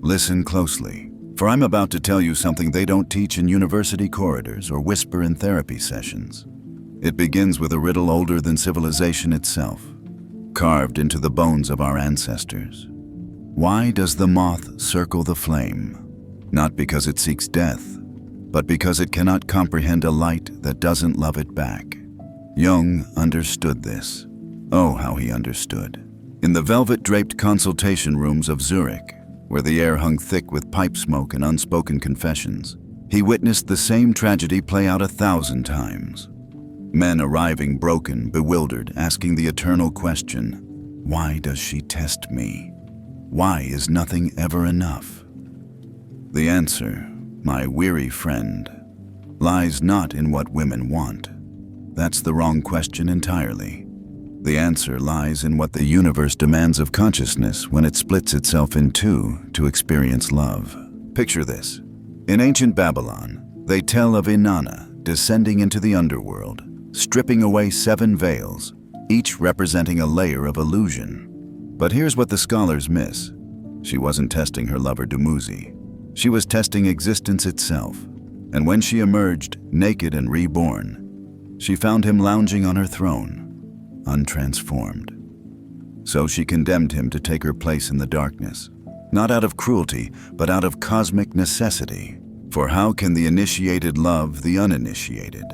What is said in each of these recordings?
Listen closely, for I'm about to tell you something they don't teach in university corridors or whisper in therapy sessions. It begins with a riddle older than civilization itself, carved into the bones of our ancestors. Why does the moth circle the flame? Not because it seeks death, but because it cannot comprehend a light that doesn't love it back. Jung understood this. Oh, how he understood. In the velvet-draped consultation rooms of Zurich, where the air hung thick with pipe smoke and unspoken confessions, he witnessed the same tragedy play out 1,000 times. Men arriving broken, bewildered, asking the eternal question, why does she test me? Why is nothing ever enough? The answer, my weary friend, lies not in what women want. That's the wrong question entirely. The answer lies in what the universe demands of consciousness when it splits itself in two to experience love. Picture this. In ancient Babylon, they tell of Inanna descending into the underworld, stripping away 7 veils, each representing a layer of illusion. But here's what the scholars miss. She wasn't testing her lover Dumuzi. She was testing existence itself. And when she emerged, naked and reborn, she found him lounging on her throne, untransformed. So she condemned him to take her place in the darkness, not out of cruelty, but out of cosmic necessity. For how can the initiated love the uninitiated?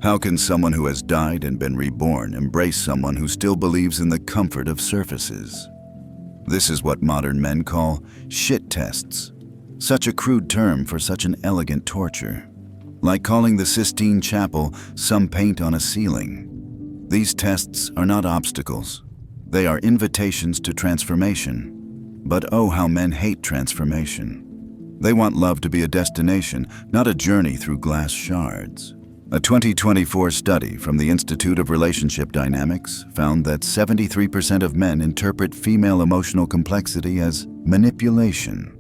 How can someone who has died and been reborn embrace someone who still believes in the comfort of surfaces? This is what modern men call shit tests. Such a crude term for such an elegant torture. Like calling the Sistine Chapel some paint on a ceiling. These tests are not obstacles. They are invitations to transformation. But oh, how men hate transformation. They want love to be a destination, not a journey through glass shards. A 2024 study from the Institute of Relationship Dynamics found that 73% of men interpret female emotional complexity as manipulation.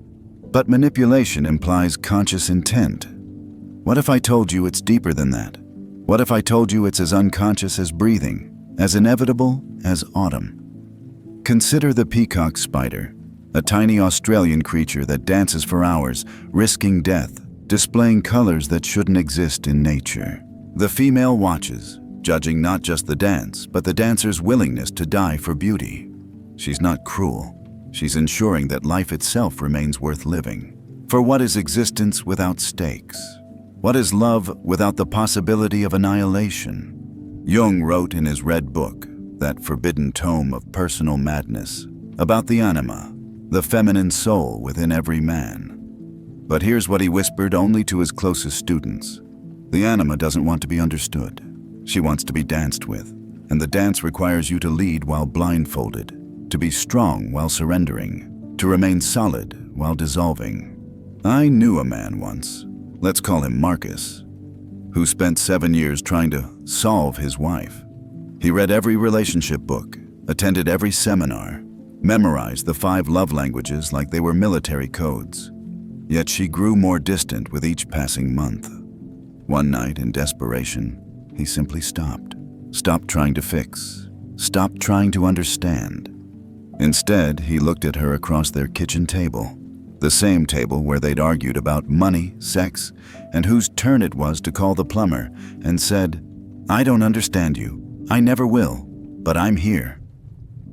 But manipulation implies conscious intent. What if I told you it's deeper than that? What if I told you it's as unconscious as breathing, as inevitable as autumn? Consider the peacock spider, a tiny Australian creature that dances for hours, risking death, displaying colors that shouldn't exist in nature. The female watches, judging not just the dance, but the dancer's willingness to die for beauty. She's not cruel. She's ensuring that life itself remains worth living. For what is existence without stakes? What is love without the possibility of annihilation? Jung wrote in his Red Book, that forbidden tome of personal madness, about the Anima, the feminine soul within every man. But here's what he whispered only to his closest students. The Anima doesn't want to be understood. She wants to be danced with, and the dance requires you to lead while blindfolded, to be strong while surrendering, to remain solid while dissolving. I knew a man once, let's call him Marcus, who spent 7 years trying to solve his wife. He read every relationship book, attended every seminar, memorized the 5 love languages like they were military codes. Yet she grew more distant with each passing month. One night, in desperation, he simply stopped. Stopped trying to fix. Stopped trying to understand. Instead, he looked at her across their kitchen table, the same table where they'd argued about money, sex, and whose turn it was to call the plumber, and said, "I don't understand you. I never will, but I'm here."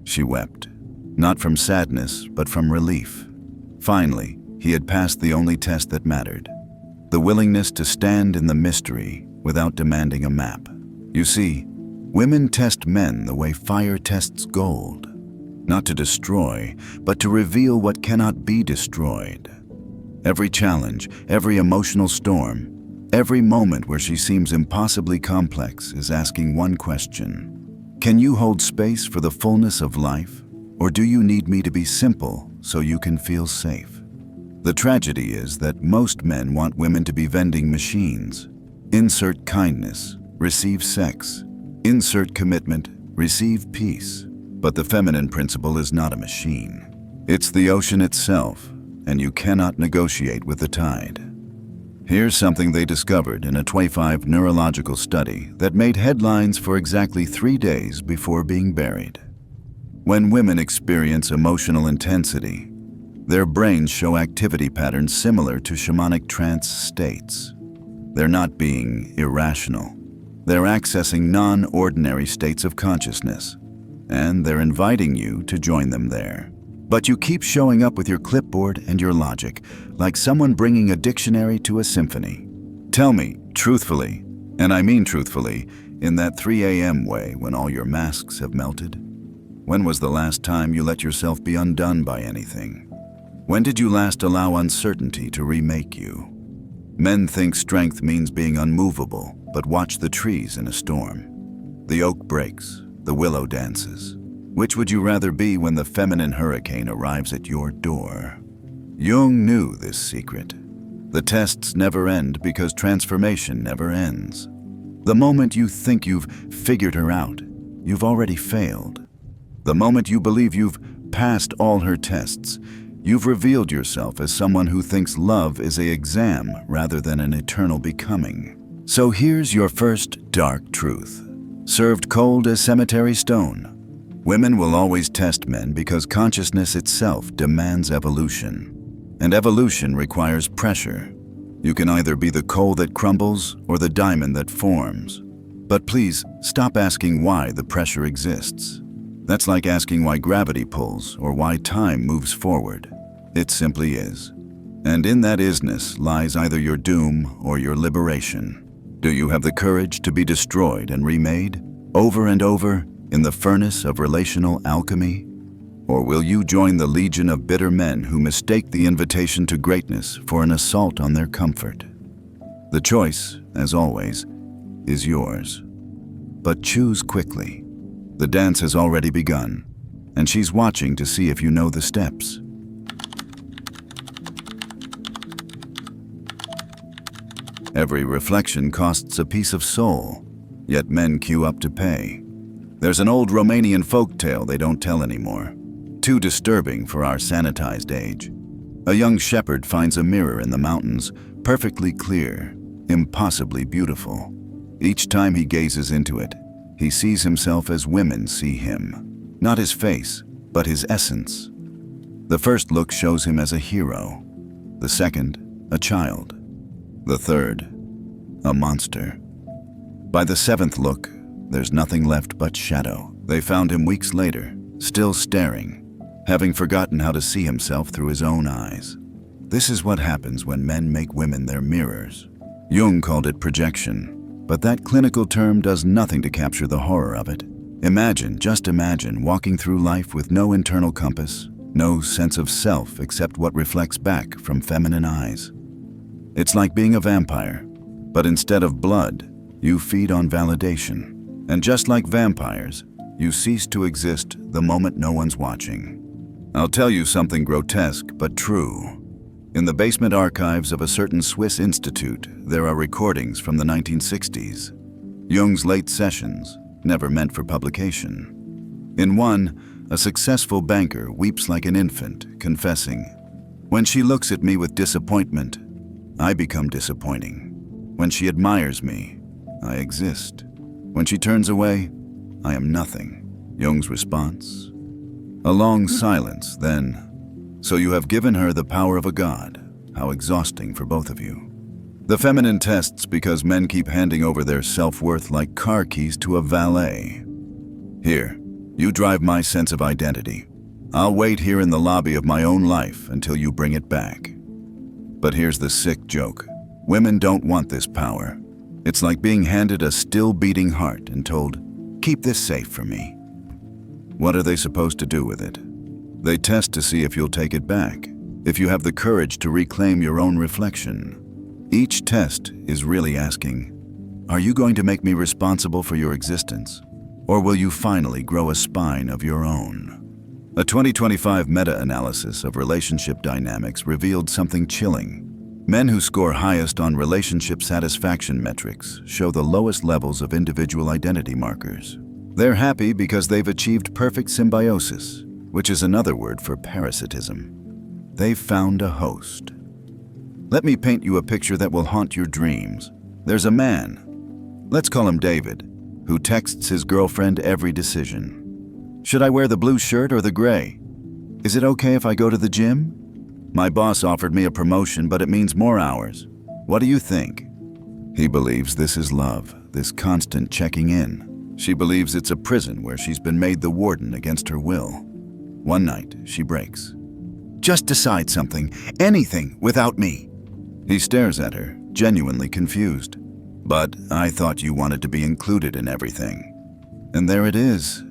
She wept, not from sadness, but from relief. Finally, he had passed the only test that mattered, the willingness to stand in the mystery without demanding a map. You see, women test men the way fire tests gold. Not to destroy, but to reveal what cannot be destroyed. Every challenge, every emotional storm, every moment where she seems impossibly complex is asking one question. Can you hold space for the fullness of life, or do you need me to be simple so you can feel safe? The tragedy is that most men want women to be vending machines. Insert kindness, receive sex. Insert commitment, receive peace. But the feminine principle is not a machine. It's the ocean itself, and you cannot negotiate with the tide. Here's something they discovered in a 25 neurological study that made headlines for exactly 3 days before being buried. When women experience emotional intensity, Their brains show activity patterns similar to shamanic trance states. They're not being irrational. They're accessing non-ordinary states of consciousness, and they're inviting you to join them there. But you keep showing up with your clipboard and your logic, like someone bringing a dictionary to a symphony. Tell me, truthfully, and I mean truthfully, in that 3 a.m. way when all your masks have melted, when was the last time you let yourself be undone by anything? When did you last allow uncertainty to remake you? Men think strength means being unmovable, but watch the trees in a storm. The oak breaks, the willow dances. Which would you rather be when the feminine hurricane arrives at your door? Jung knew this secret. The tests never end because transformation never ends. The moment you think you've figured her out, you've already failed. The moment you believe you've passed all her tests, you've revealed yourself as someone who thinks love is an exam rather than an eternal becoming. So here's your first dark truth, served cold as cemetery stone. Women will always test men because consciousness itself demands evolution. And evolution requires pressure. You can either be the coal that crumbles or the diamond that forms. But please, stop asking why the pressure exists. That's like asking why gravity pulls or why time moves forward. It simply is. And in that isness lies either your doom or your liberation. Do you have the courage to be destroyed and remade, over and over, in the furnace of relational alchemy? Or will you join the legion of bitter men who mistake the invitation to greatness for an assault on their comfort? The choice, as always, is yours. But choose quickly. The dance has already begun, and she's watching to see if you know the steps. Every reflection costs a piece of soul, yet men queue up to pay. There's an old Romanian folktale they don't tell anymore, too disturbing for our sanitized age. A young shepherd finds a mirror in the mountains, perfectly clear, impossibly beautiful. Each time he gazes into it, he sees himself as women see him, not his face, but his essence. The first look shows him as a hero, the second, a child, the third, a monster. By the seventh look, there's nothing left but shadow. They found him weeks later, still staring, having forgotten how to see himself through his own eyes. This is what happens when men make women their mirrors. Jung called it projection, but that clinical term does nothing to capture the horror of it. Just imagine walking through life with no internal compass, no sense of self except what reflects back from feminine eyes. It's like being a vampire, but instead of blood, you feed on validation. And just like vampires, you cease to exist the moment no one's watching. I'll tell you something grotesque but true. In the basement archives of a certain Swiss institute, there are recordings from the 1960s. Jung's late sessions, never meant for publication. In one, a successful banker weeps like an infant, confessing, "When she looks at me with disappointment, I become disappointing. When she admires me, I exist. When she turns away, I am nothing." Jung's response? A long silence, then, "So you have given her the power of a god. How exhausting for both of you." The feminine tests because men keep handing over their self-worth like car keys to a valet. "Here, you drive my sense of identity. I'll wait here in the lobby of my own life until you bring it back." But here's the sick joke. Women don't want this power. It's like being handed a still-beating heart and told, "Keep this safe for me." What are they supposed to do with it? They test to see if you'll take it back, if you have the courage to reclaim your own reflection. Each test is really asking, are you going to make me responsible for your existence? Or will you finally grow a spine of your own? A 2025 meta-analysis of relationship dynamics revealed something chilling. Men who score highest on relationship satisfaction metrics show the lowest levels of individual identity markers. They're happy because they've achieved perfect symbiosis, which is another word for parasitism. They've found a host. Let me paint you a picture that will haunt your dreams. There's a man, let's call him David, who texts his girlfriend every decision. "Should I wear the blue shirt or the gray? Is it okay if I go to the gym? My boss offered me a promotion, but it means more hours. What do you think? He believes this is love, this constant checking in. She believes it's a prison where she's been made the warden against her will. One night, she breaks. Just decide something, anything, without me. He stares at her, genuinely confused. But I thought you wanted to be included in everything. And there it is.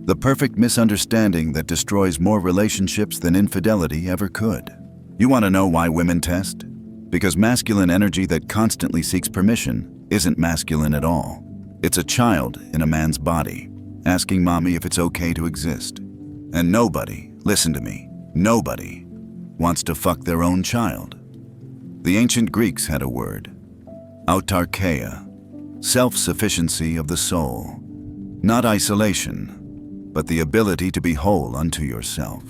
The perfect misunderstanding that destroys more relationships than infidelity ever could. You want to know why women test? Because masculine energy that constantly seeks permission isn't masculine at all. It's a child in a man's body, asking mommy if it's okay to exist. And nobody, listen to me, nobody wants to fuck their own child. The ancient Greeks had a word, autarkeia, self-sufficiency of the soul. Not isolation, but the ability to be whole unto yourself.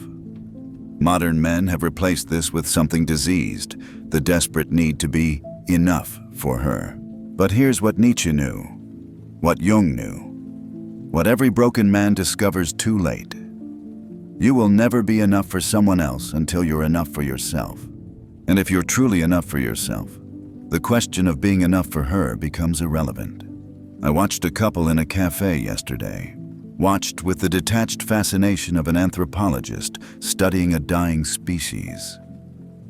Modern men have replaced this with something diseased, the desperate need to be enough for her. But here's what Nietzsche knew, what Jung knew, what every broken man discovers too late. You will never be enough for someone else until you're enough for yourself. And if you're truly enough for yourself, the question of being enough for her becomes irrelevant. I watched a couple in a cafe yesterday. Watched with the detached fascination of an anthropologist studying a dying species.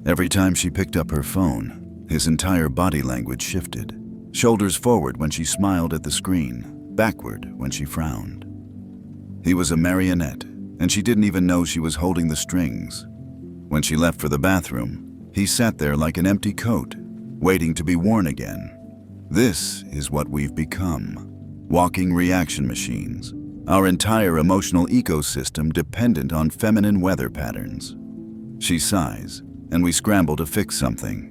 Every time she picked up her phone, his entire body language shifted. Shoulders forward when she smiled at the screen, backward when she frowned. He was a marionette, and she didn't even know she was holding the strings. When she left for the bathroom, he sat there like an empty coat, waiting to be worn again. This is what we've become. Walking reaction machines. Our entire emotional ecosystem dependent on feminine weather patterns. She sighs, and we scramble to fix something.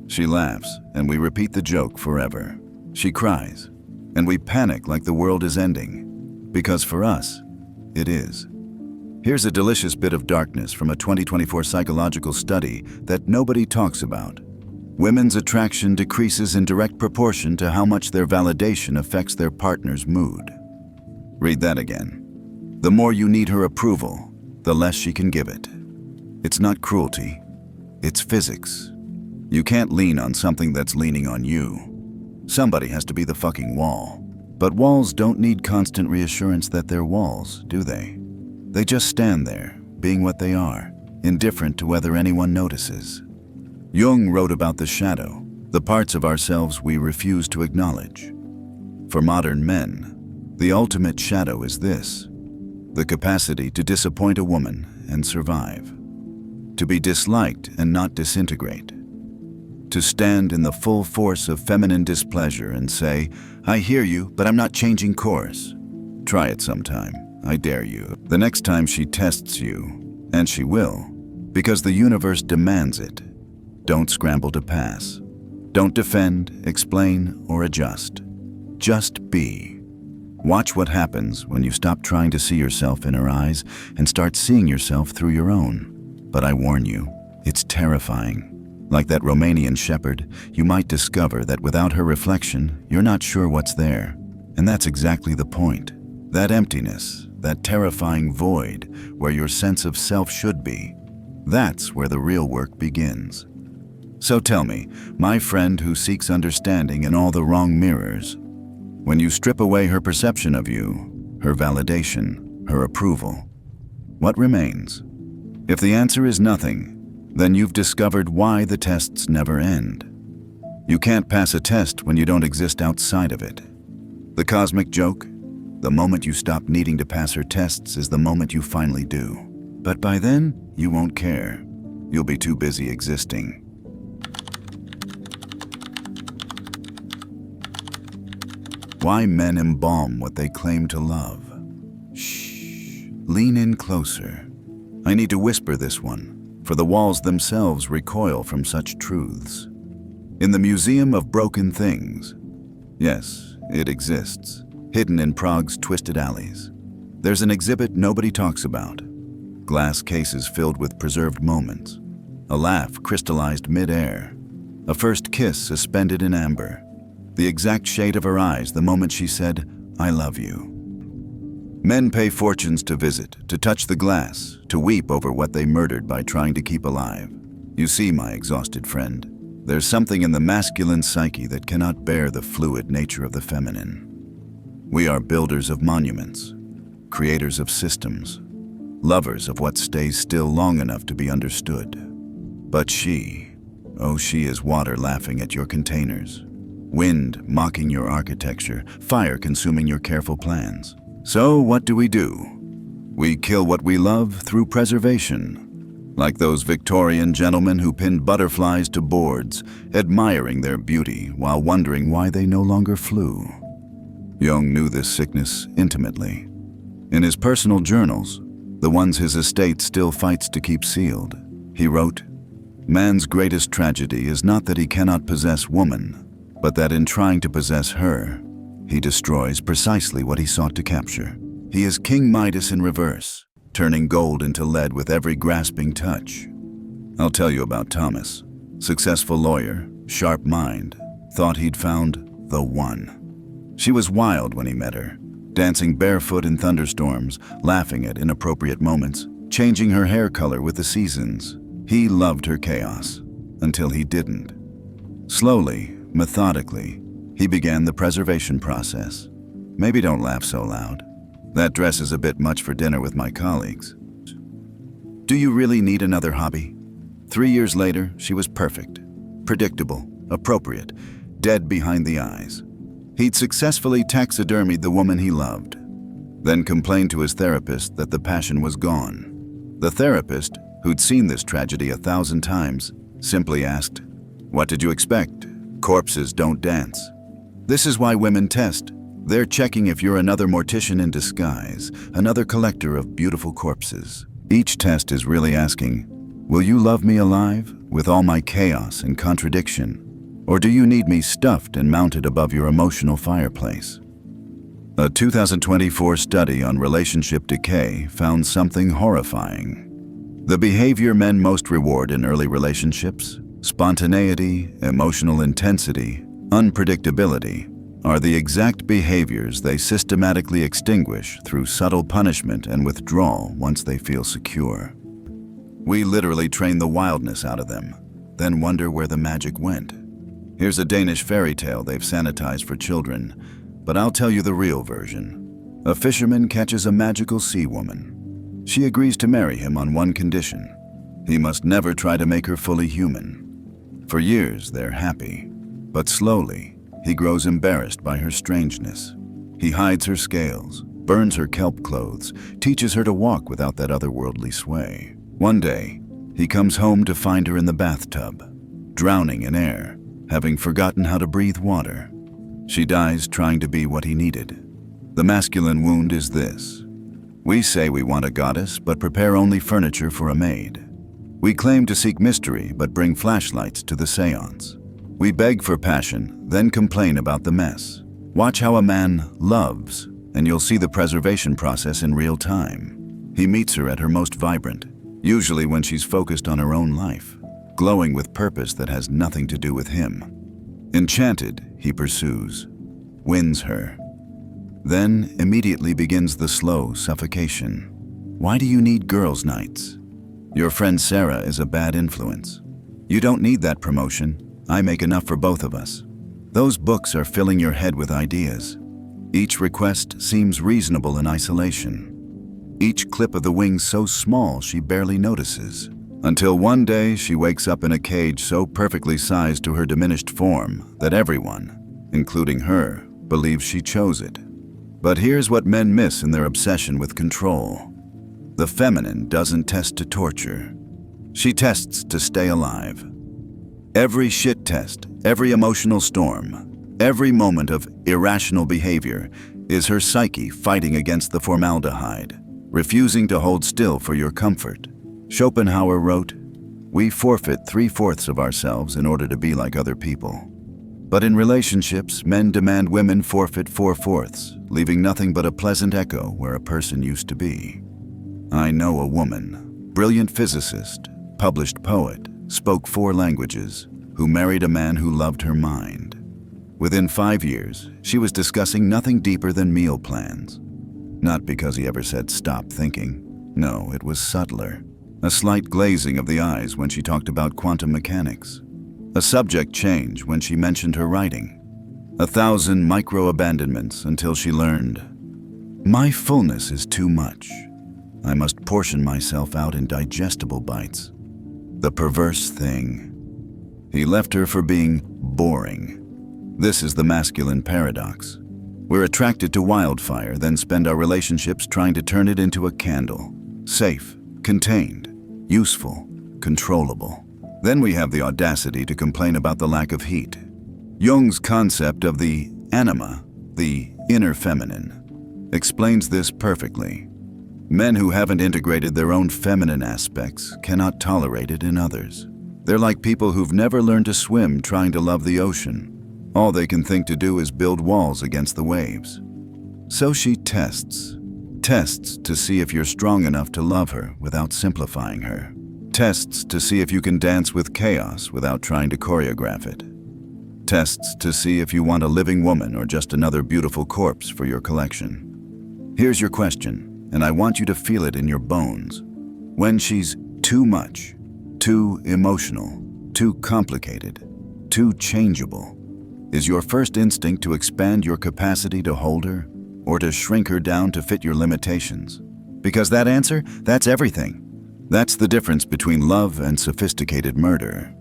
She laughs, and we repeat the joke forever. She cries, and we panic like the world is ending. Because for us, it is. Here's a delicious bit of darkness from a 2024 psychological study that nobody talks about. Women's attraction decreases in direct proportion to how much their validation affects their partner's mood. Read that again. The more you need her approval, the less she can give it. It's not cruelty, it's physics. You can't lean on something that's leaning on you. Somebody has to be the fucking wall. But walls don't need constant reassurance that they're walls, do they? They just stand there, being what they are, indifferent to whether anyone notices. Jung wrote about the shadow, the parts of ourselves we refuse to acknowledge. For modern men, the ultimate shadow is this: the capacity to disappoint a woman and survive, to be disliked and not disintegrate, to stand in the full force of feminine displeasure and say, I hear you, but I'm not changing course. Try it sometime, I dare you. The next time she tests you, and she will, because the universe demands it, don't scramble to pass. Don't defend, explain, or adjust. Just be. Watch what happens when you stop trying to see yourself in her eyes and start seeing yourself through your own. But I warn you, it's terrifying. Like that Romanian shepherd, you might discover that without her reflection, you're not sure what's there. And that's exactly the point. That emptiness, that terrifying void where your sense of self should be, that's where the real work begins. So tell me, my friend who seeks understanding in all the wrong mirrors, when you strip away her perception of you, her validation, her approval, what remains? If the answer is nothing, then you've discovered why the tests never end. You can't pass a test when you don't exist outside of it. The cosmic joke? The moment you stop needing to pass her tests is the moment you finally do. But by then, you won't care. You'll be too busy existing. Why men embalm what they claim to love. Shh. Lean in closer. I need to whisper this one, for the walls themselves recoil from such truths. In the Museum of Broken Things, yes, it exists, hidden in Prague's twisted alleys. There's an exhibit nobody talks about. Glass cases filled with preserved moments. A laugh crystallized mid-air. A first kiss suspended in amber. The exact shade of her eyes the moment she said, I love you. Men pay fortunes to visit, to touch the glass, to weep over what they murdered by trying to keep alive. You see, my exhausted friend, there's something in the masculine psyche that cannot bear the fluid nature of the feminine. We are builders of monuments, creators of systems, lovers of what stays still long enough to be understood. But she is water laughing at your containers, wind mocking your architecture, fire consuming your careful plans. So what do? We kill what we love through preservation. Like those Victorian gentlemen who pinned butterflies to boards, admiring their beauty while wondering why they no longer flew. Jung knew this sickness intimately. In his personal journals, the ones his estate still fights to keep sealed, he wrote, "Man's greatest tragedy is not that he cannot possess woman, but that in trying to possess her, he destroys precisely what he sought to capture. He is King Midas in reverse, turning gold into lead with every grasping touch." I'll tell you about Thomas. Successful lawyer, sharp mind, thought he'd found the one. She was wild when he met her, dancing barefoot in thunderstorms, laughing at inappropriate moments, changing her hair color with the seasons. He loved her chaos, until he didn't. Slowly, methodically, he began the preservation process. Maybe don't laugh so loud. That dress is a bit much for dinner with my colleagues. Do you really need another hobby? 3 years later, she was perfect, predictable, appropriate, dead behind the eyes. He'd successfully taxidermied the woman he loved, then complained to his therapist that the passion was gone. The therapist, who'd seen this tragedy 1,000 times, simply asked, "What did you expect? Corpses don't dance." This is why women test. They're checking if you're another mortician in disguise, another collector of beautiful corpses. Each test is really asking, will you love me alive, with all my chaos and contradiction? Or do you need me stuffed and mounted above your emotional fireplace? A 2024 study on relationship decay found something horrifying. The behavior men most reward in early relationships, spontaneity, emotional intensity, unpredictability, are the exact behaviors they systematically extinguish through subtle punishment and withdrawal once they feel secure. We literally train the wildness out of them, then wonder where the magic went. Here's a Danish fairy tale they've sanitized for children, but I'll tell you the real version. A fisherman catches a magical sea woman. She agrees to marry him on one condition. He must never try to make her fully human. For years, they're happy, but slowly, he grows embarrassed by her strangeness. He hides her scales, burns her kelp clothes, teaches her to walk without that otherworldly sway. One day, he comes home to find her in the bathtub, drowning in air, having forgotten how to breathe water. She dies trying to be what he needed. The masculine wound is this. We say we want a goddess, but prepare only furniture for a maid. We claim to seek mystery, but bring flashlights to the seance. We beg for passion, then complain about the mess. Watch how a man loves, and you'll see the preservation process in real time. He meets her at her most vibrant, usually when she's focused on her own life, glowing with purpose that has nothing to do with him. Enchanted, he pursues, wins her. Then immediately begins the slow suffocation. Why do you need girls' nights? Your friend Sarah is a bad influence. You don't need that promotion. I make enough for both of us. Those books are filling your head with ideas. Each request seems reasonable in isolation. Each clip of the wings so small she barely notices. Until one day she wakes up in a cage so perfectly sized to her diminished form that everyone, including her, believes she chose it. But here's what men miss in their obsession with control. The feminine doesn't test to torture. She tests to stay alive. Every shit test, every emotional storm, every moment of irrational behavior is her psyche fighting against the formaldehyde, refusing to hold still for your comfort. Schopenhauer wrote, "We forfeit 3/4 of ourselves in order to be like other people." But in relationships, men demand women forfeit 4/4, leaving nothing but a pleasant echo where a person used to be. I know a woman, brilliant physicist, published poet, spoke 4 languages, who married a man who loved her mind. Within 5 years, she was discussing nothing deeper than meal plans. Not because he ever said stop thinking. No, it was subtler. A slight glazing of the eyes when she talked about quantum mechanics. A subject change when she mentioned her writing. 1,000 micro-abandonments until she learned, my fullness is too much. I must portion myself out in digestible bites. The perverse thing. He left her for being boring. This is the masculine paradox. We're attracted to wildfire, then spend our relationships trying to turn it into a candle. Safe, contained, useful, controllable. Then we have the audacity to complain about the lack of heat. Jung's concept of the Anima, the inner feminine, explains this perfectly. Men who haven't integrated their own feminine aspects cannot tolerate it in others. They're like people who've never learned to swim trying to love the ocean. All they can think to do is build walls against the waves. So she tests to see if you're strong enough to love her without simplifying her. Tests to see if you can dance with chaos without trying to choreograph it. Tests to see if you want a living woman or just another beautiful corpse for your collection. Here's your question, and I want you to feel it in your bones. When she's too much, too emotional, too complicated, too changeable, is your first instinct to expand your capacity to hold her or to shrink her down to fit your limitations? Because that answer, that's everything. That's the difference between love and sophisticated murder.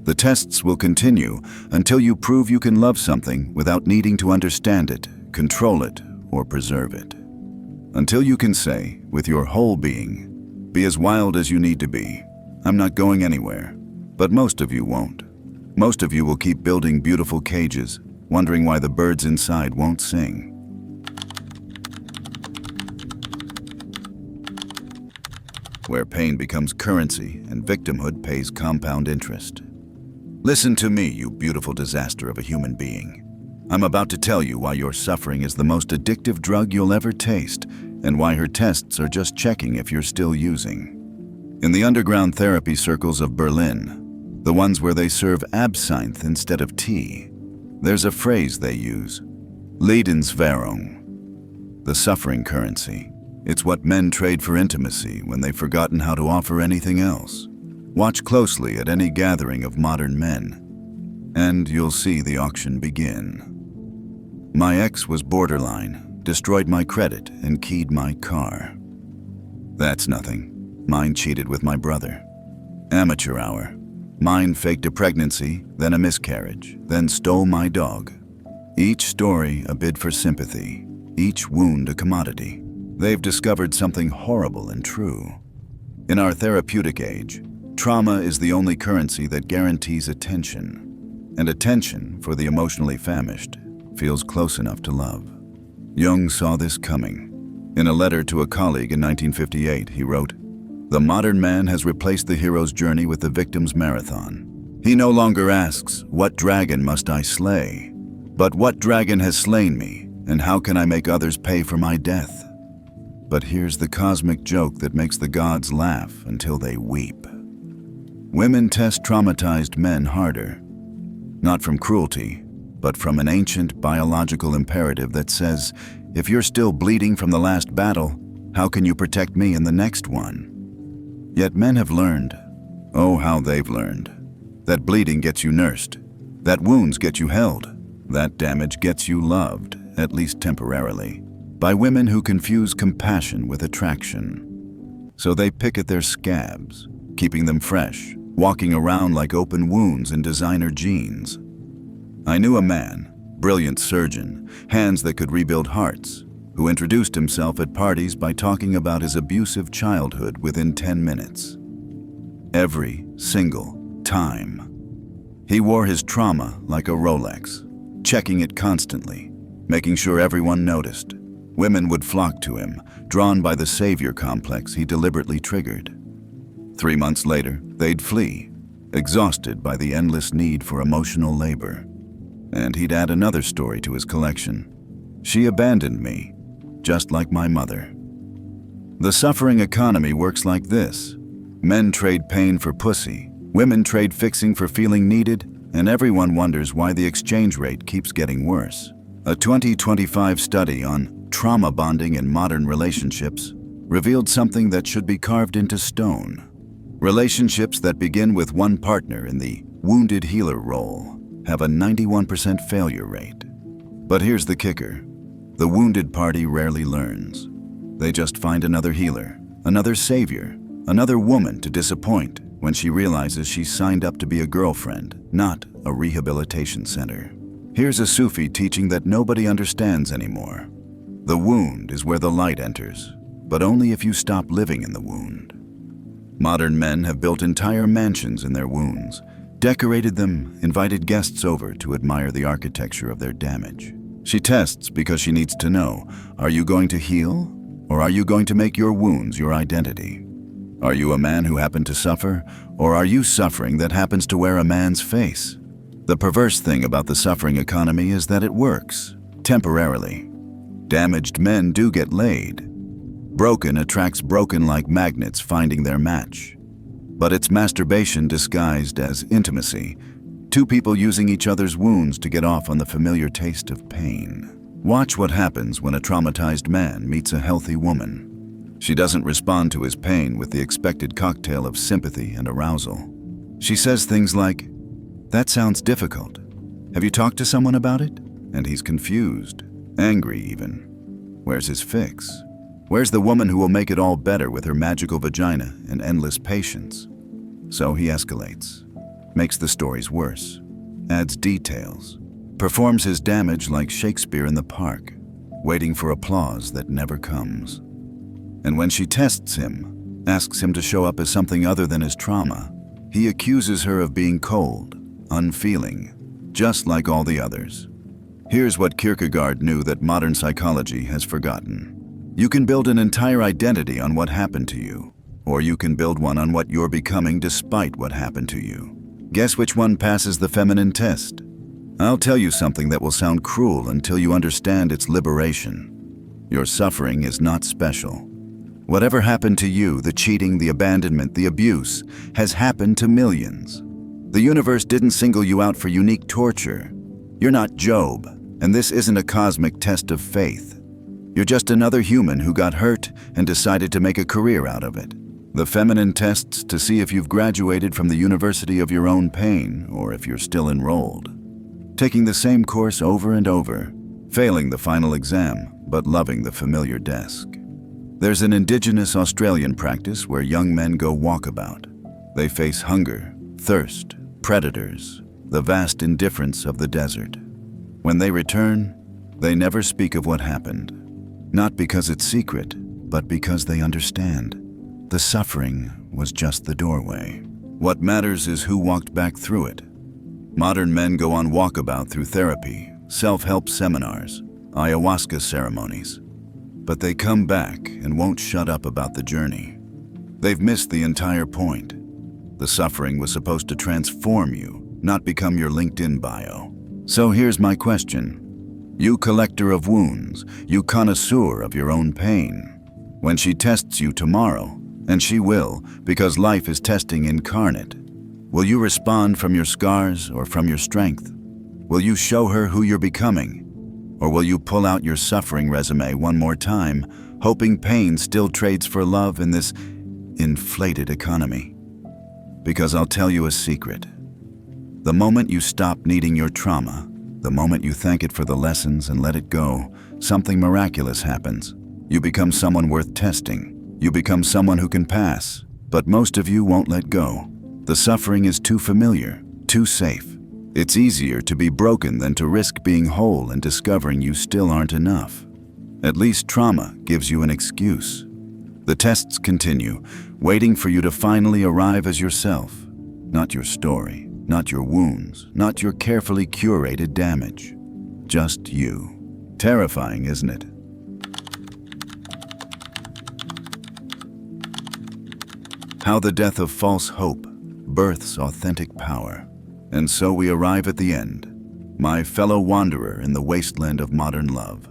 The tests will continue until you prove you can love something without needing to understand it, control it, or preserve it. Until you can say, with your whole being, be as wild as you need to be. I'm not going anywhere. But most of you won't. Most of you will keep building beautiful cages, wondering why the birds inside won't sing. Where pain becomes currency and victimhood pays compound interest. Listen to me, you beautiful disaster of a human being. I'm about to tell you why your suffering is the most addictive drug you'll ever taste, and why her tests are just checking if you're still using. In the underground therapy circles of Berlin, the ones where they serve absinthe instead of tea, there's a phrase they use, Leidenswährung, the suffering currency. It's what men trade for intimacy when they've forgotten how to offer anything else. Watch closely at any gathering of modern men, and you'll see the auction begin. My ex was borderline, destroyed my credit, and keyed my car. That's nothing. Mine cheated with my brother. Amateur hour. Mine faked a pregnancy, then a miscarriage, then stole my dog. Each story a bid for sympathy, each wound a commodity. They've discovered something horrible and true. In our therapeutic age, trauma is the only currency that guarantees attention. And attention, for the emotionally famished, feels close enough to love. Jung saw this coming. In a letter to a colleague in 1958, he wrote, "The modern man has replaced the hero's journey with the victim's marathon. He no longer asks, 'What dragon must I slay?' but 'What dragon has slain me, and how can I make others pay for my death?' But here's the cosmic joke that makes the gods laugh until they weep. Women test traumatized men harder. Not from cruelty, but from an ancient biological imperative that says, if you're still bleeding from the last battle, how can you protect me in the next one? Yet men have learned, oh how they've learned, that bleeding gets you nursed, that wounds get you held, that damage gets you loved, at least temporarily, by women who confuse compassion with attraction. So they pick at their scabs, keeping them fresh, walking around like open wounds in designer jeans. I knew a man, brilliant surgeon, hands that could rebuild hearts, who introduced himself at parties by talking about his abusive childhood within 10 minutes. Every single time. He wore his trauma like a Rolex, checking it constantly, making sure everyone noticed. Women would flock to him, drawn by the savior complex he deliberately triggered. 3 months later, they'd flee, exhausted by the endless need for emotional labor. And he'd add another story to his collection. She abandoned me, just like my mother. The suffering economy works like this. Men trade pain for pussy, women trade fixing for feeling needed, and everyone wonders why the exchange rate keeps getting worse. A 2025 study on trauma bonding in modern relationships revealed something that should be carved into stone. Relationships that begin with one partner in the wounded healer role have a 91% failure rate. But here's the kicker. The wounded party rarely learns. They just find another healer, another savior, another woman to disappoint when she realizes she's signed up to be a girlfriend, not a rehabilitation center. Here's a Sufi teaching that nobody understands anymore. The wound is where the light enters, but only if you stop living in the wound. Modern men have built entire mansions in their wounds, decorated them, invited guests over to admire the architecture of their damage. She tests because she needs to know, are you going to heal, or are you going to make your wounds your identity? Are you a man who happened to suffer, or are you suffering that happens to wear a man's face? The perverse thing about the suffering economy is that it works, temporarily. Damaged men do get laid. Broken attracts broken like magnets finding their match. But it's masturbation disguised as intimacy, two people using each other's wounds to get off on the familiar taste of pain. Watch what happens when a traumatized man meets a healthy woman. She doesn't respond to his pain with the expected cocktail of sympathy and arousal. She says things like, "That sounds difficult. Have you talked to someone about it?" And he's confused, angry even. Where's his fix? Where's the woman who will make it all better with her magical vagina and endless patience? So he escalates, makes the stories worse, adds details, performs his damage like Shakespeare in the park, waiting for applause that never comes. And when she tests him, asks him to show up as something other than his trauma, he accuses her of being cold, unfeeling, just like all the others. Here's what Kierkegaard knew that modern psychology has forgotten. You can build an entire identity on what happened to you, or you can build one on what you're becoming despite what happened to you. Guess which one passes the feminine test? I'll tell you something that will sound cruel until you understand its liberation. Your suffering is not special. Whatever happened to you, the cheating, the abandonment, the abuse, has happened to millions. The universe didn't single you out for unique torture. You're not Job, and this isn't a cosmic test of faith. You're just another human who got hurt and decided to make a career out of it. The feminine tests to see if you've graduated from the university of your own pain or if you're still enrolled. Taking the same course over and over, failing the final exam, but loving the familiar desk. There's an indigenous Australian practice where young men go walkabout. They face hunger, thirst, predators, the vast indifference of the desert. When they return, they never speak of what happened. Not because it's secret, but because they understand. The suffering was just the doorway. What matters is who walked back through it. Modern men go on walkabout through therapy, self-help seminars, ayahuasca ceremonies. But they come back and won't shut up about the journey. They've missed the entire point. The suffering was supposed to transform you, not become your LinkedIn bio. So here's my question. You collector of wounds, you connoisseur of your own pain. When she tests you tomorrow, and she will, because life is testing incarnate, will you respond from your scars or from your strength? Will you show her who you're becoming? Or will you pull out your suffering resume one more time, hoping pain still trades for love in this inflated economy? Because I'll tell you a secret. The moment you stop needing your trauma, the moment you thank it for the lessons and let it go, something miraculous happens. You become someone worth testing. You become someone who can pass. But most of you won't let go. The suffering is too familiar, too safe. It's easier to be broken than to risk being whole and discovering you still aren't enough. At least trauma gives you an excuse. The tests continue, waiting for you to finally arrive as yourself. Not your story, not your wounds, not your carefully curated damage. Just you. Terrifying, isn't it? How the death of false hope births authentic power. And so we arrive at the end, my fellow wanderer in the wasteland of modern love.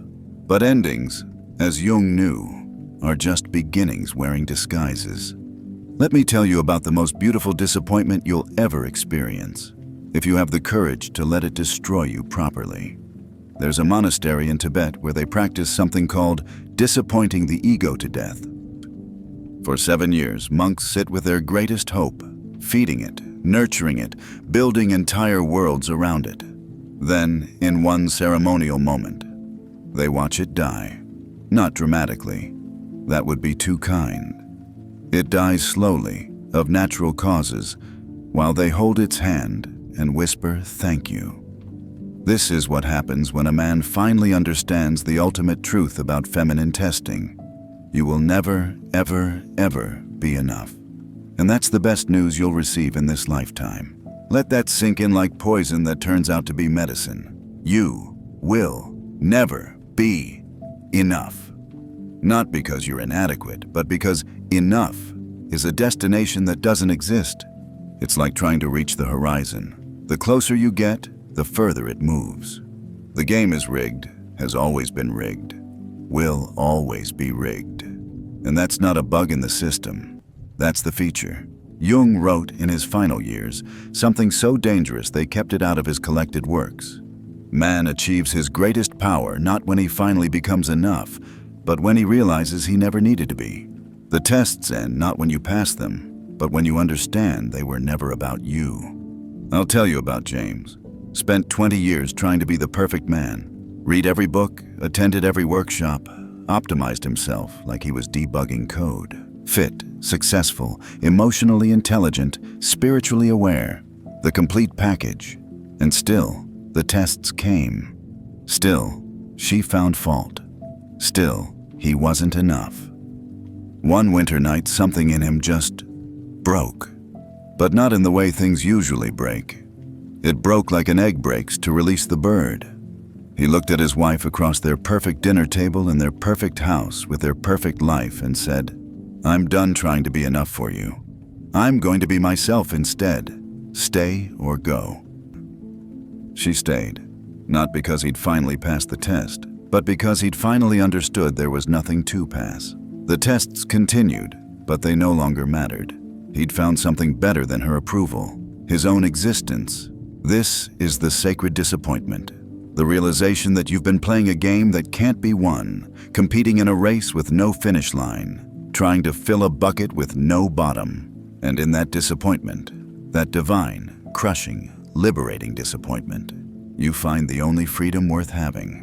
But endings, as Jung knew, are just beginnings wearing disguises. Let me tell you about the most beautiful disappointment you'll ever experience, if you have the courage to let it destroy you properly. There's a monastery in Tibet where they practice something called disappointing the ego to death. For 7 years, monks sit with their greatest hope, feeding it, nurturing it, building entire worlds around it. Then, in one ceremonial moment, they watch it die. Not dramatically. That would be too kind. It dies slowly, of natural causes, while they hold its hand and whisper, "Thank you." This is what happens when a man finally understands the ultimate truth about feminine testing. You will never, ever, ever be enough. And that's the best news you'll receive in this lifetime. Let that sink in like poison that turns out to be medicine. You will never be enough. Not because you're inadequate, but because enough is a destination that doesn't exist. It's like trying to reach the horizon. The closer you get, the further it moves. The game is rigged, has always been rigged, will always be rigged. And that's not a bug in the system. That's the feature. Jung wrote in his final years something so dangerous they kept it out of his collected works. Man achieves his greatest power not when he finally becomes enough, but when he realizes he never needed to be. The tests end not when you pass them, but when you understand they were never about you. I'll tell you about James. Spent 20 years trying to be the perfect man. Read every book, attended every workshop, optimized himself like he was debugging code. Fit, successful, emotionally intelligent, spiritually aware. The complete package. And still, the tests came. Still, she found fault. Still, he wasn't enough. One winter night, something in him just broke. But not in the way things usually break. It broke like an egg breaks to release the bird. He looked at his wife across their perfect dinner table in their perfect house with their perfect life and said, "I'm done trying to be enough for you. I'm going to be myself instead. Stay or go." She stayed, not because he'd finally passed the test, but because he'd finally understood there was nothing to pass. The tests continued, but they no longer mattered. He'd found something better than her approval, his own existence. This is the sacred disappointment. The realization that you've been playing a game that can't be won, competing in a race with no finish line, trying to fill a bucket with no bottom. And in that disappointment, that divine, crushing, liberating disappointment, you find the only freedom worth having.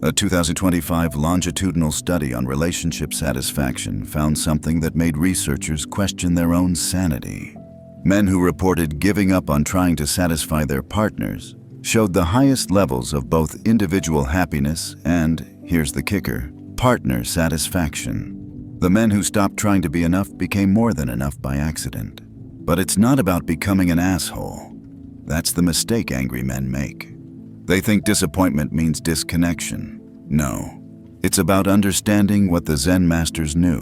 A 2025 longitudinal study on relationship satisfaction found something that made researchers question their own sanity. Men who reported giving up on trying to satisfy their partners showed the highest levels of both individual happiness and, here's the kicker, partner satisfaction. The men who stopped trying to be enough became more than enough by accident. But it's not about becoming an asshole. That's the mistake angry men make. They think disappointment means disconnection. No, it's about understanding what the Zen masters knew.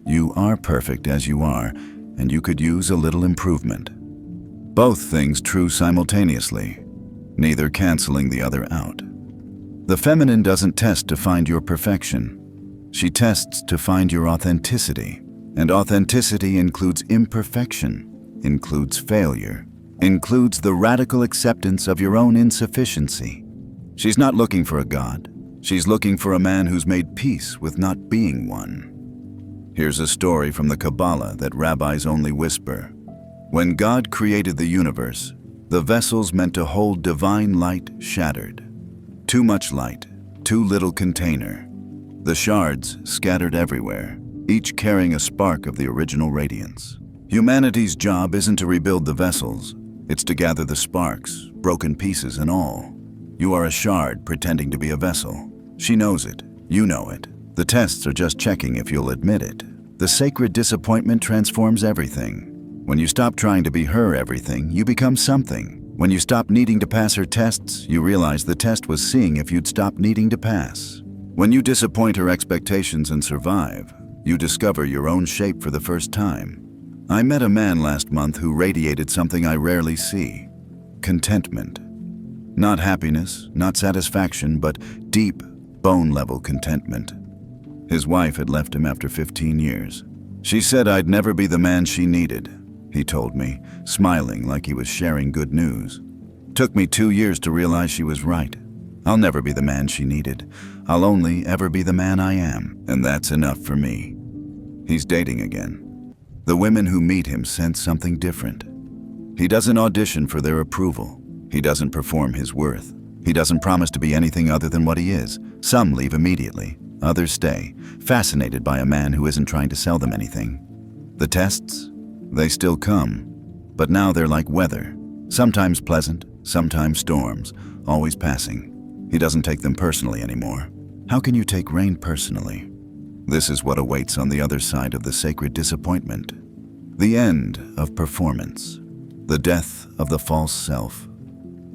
You are perfect as you are, and you could use a little improvement. Both things true simultaneously, neither canceling the other out. The feminine doesn't test to find your perfection. She tests to find your authenticity. And authenticity includes imperfection, includes failure, includes the radical acceptance of your own insufficiency. She's not looking for a god. She's looking for a man who's made peace with not being one. Here's a story from the Kabbalah that rabbis only whisper. When God created the universe, the vessels meant to hold divine light shattered. Too much light, too little container. The shards scattered everywhere, each carrying a spark of the original radiance. Humanity's job isn't to rebuild the vessels, it's to gather the sparks, broken pieces and all. You are a shard pretending to be a vessel. She knows it, you know it. The tests are just checking if you'll admit it. The sacred disappointment transforms everything. When you stop trying to be her everything, you become something. When you stop needing to pass her tests, you realize the test was seeing if you'd stop needing to pass. When you disappoint her expectations and survive, you discover your own shape for the first time. I met a man last month who radiated something I rarely see: contentment. Not happiness, not satisfaction, but deep, bone-level contentment. His wife had left him after 15 years. She said I'd never be the man she needed, he told me, smiling like he was sharing good news. Took me 2 years to realize she was right. I'll never be the man she needed. I'll only ever be the man I am, and that's enough for me. He's dating again. The women who meet him sense something different. He doesn't audition for their approval. He doesn't perform his worth. He doesn't promise to be anything other than what he is. Some leave immediately. Others stay, fascinated by a man who isn't trying to sell them anything. The tests? They still come. But now they're like weather. Sometimes pleasant, sometimes storms, always passing. He doesn't take them personally anymore. How can you take rain personally? This is what awaits on the other side of the sacred disappointment. The end of performance. The death of the false self.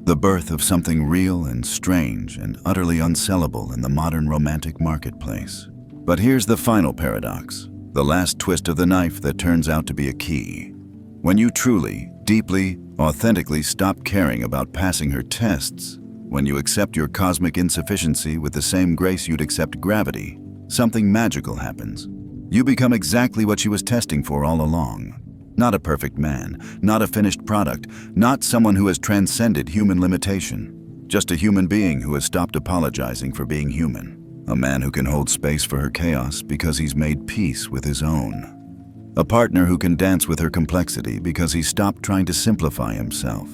The birth of something real and strange and utterly unsellable in the modern romantic marketplace. But here's the final paradox, the last twist of the knife that turns out to be a key. When you truly, deeply, authentically stop caring about passing her tests, when you accept your cosmic insufficiency with the same grace you'd accept gravity, something magical happens. You become exactly what she was testing for all along. Not a perfect man, not a finished product, not someone who has transcended human limitation. Just a human being who has stopped apologizing for being human. A man who can hold space for her chaos because he's made peace with his own. A partner who can dance with her complexity because he stopped trying to simplify himself.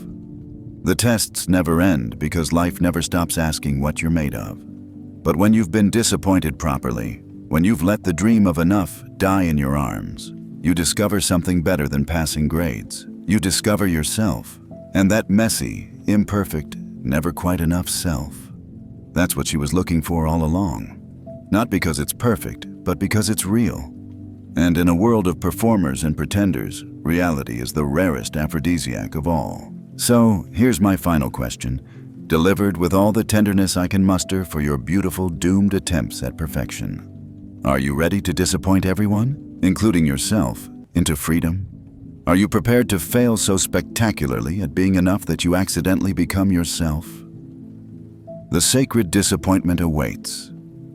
The tests never end because life never stops asking what you're made of. But when you've been disappointed properly, when you've let the dream of enough die in your arms, you discover something better than passing grades. You discover yourself, and that messy, imperfect, never quite enough self. That's what she was looking for all along. Not because it's perfect, but because it's real. And in a world of performers and pretenders, reality is the rarest aphrodisiac of all. So, here's my final question, delivered with all the tenderness I can muster for your beautiful, doomed attempts at perfection. Are you ready to disappoint everyone, including yourself, into freedom? Are you prepared to fail so spectacularly at being enough that you accidentally become yourself? The sacred disappointment awaits.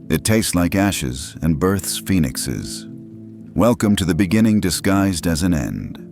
It tastes like ashes and births phoenixes. Welcome to the beginning disguised as an end.